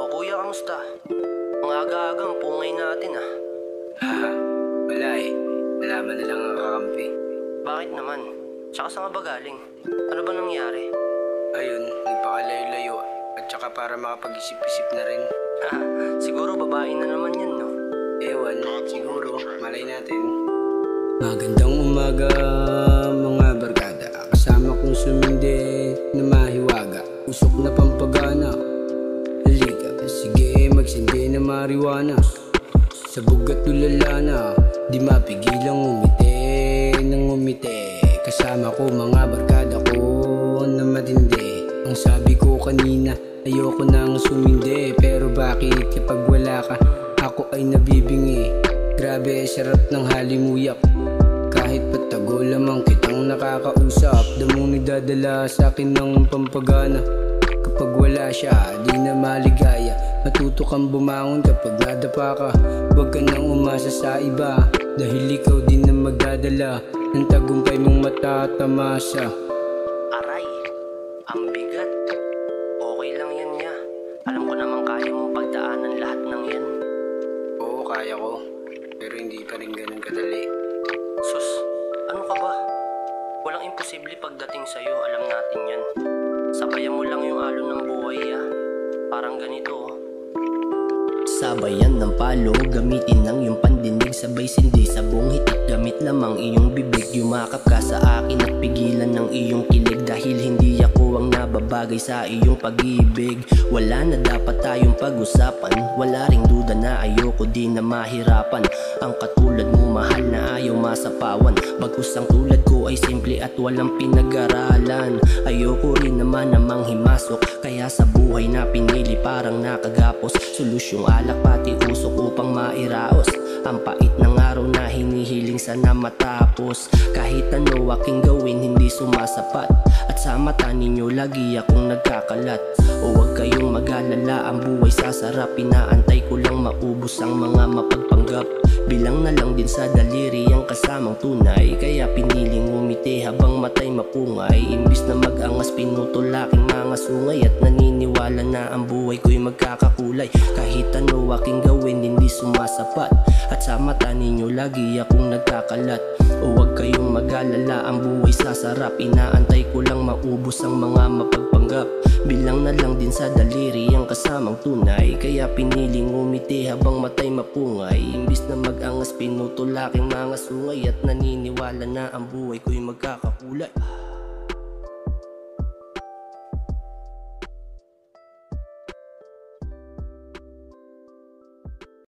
Kuya, kamusta? Ang aga-agang pungay natin ah. Wala eh. Nalaman na lang ang kakampi. Bakit naman? Tsaka saan ka ba galing? Ano ba nangyari? Ayun, nagpakalayo-layo. At saka para makapag-isip-isip na rin. Siguro babae na naman yan, no? Ewan, siguro. Malay natin. Magandang umaga, mga barkada. Kasama kong sumindi na mahiwaga. Usok na pampagana. Halika, sige magsindi na mariwana. Sabog at tulala na. Di mapigilang umiti nang umiti. Kasama ko mga barkada ko na matindi. Ang sabi ko kanina, ayoko nang sumindi. Pero bakit kapag wala ka, ako ay nabibingi. Grabe sarap ng halimuyak. Kahit patago lamang kitang nakakausap. Damong nagdadala sa akin ng pampagana. Kapag wala siya, di na maligaya. Matuto kang bumangon kapag nadapa ka. Huwag ka nang umasa sa iba, dahil ikaw din na magdadala ng tagumpay mong matatamasa. Aray, ang bigat. Okay lang yan niya. Alam ko naman kaya mong pagdaanan lahat ng yan. Oo, kaya ko. Pero hindi pa rin ganun kadali. Sus, ano ka ba? Walang imposible pagdating sa'yo, alam natin yan. Sabayan mo lang yung alon ng buhay ah. Parang ganito oh. Sabayan ng palo, gamitin ng iyong pandinig. Sabay sindi sa buong hitik, gamit lamang iyong bibig. Yumakap ka sa akin at pigilan ng iyong kilig. Dahil hindi ako ang nababagay sa iyong pag-ibig. Wala na dapat tayong pag-usapan. Wala ring duda na ayoko din na mahirapan. Ang katulad mo mahal na ayaw masapawan. Bagkus ang tulad ko ay simple at walang pinag-aralan. Ayoko rin naman namang himasok, kaya sa buhay na pinili parang nakagapos. Solusyong alak pati usok upang mairaos. Ang pait ng araw na hinihiling sana matapos. Kahit ano aking gawin hindi sumasapat. At sa mata ninyo lagi akong nagkakalat. O huwag kayong mag-alala, ang buhay sasarap. Inaantay ko lang maubos ang mga mapagpanggap. Bilang na lang din sa daliri ang kasamang tunay. Kaya piniling umiti habang matay mapungay. Imbis na mag-angas pinutol aking mga sungay. At naniniwala na ang buhay ko'y magkakakulay. Kahit ano aking gawin hindi sumasapat. At sa mata ninyo lagi akong nagkakalat. O huwag kayong mag-alala, ang buhay sasarap. Inaantay ko lang maubos ang mga mapagpanggap. Bilang na lang din sa daliri ang kasamang tunay. Kaya piniling umiti habang matay mapungay. Imbis na mag-angas pinutol aking mga sungay. At naniniwala na ang buhay ko'y magkakakulay.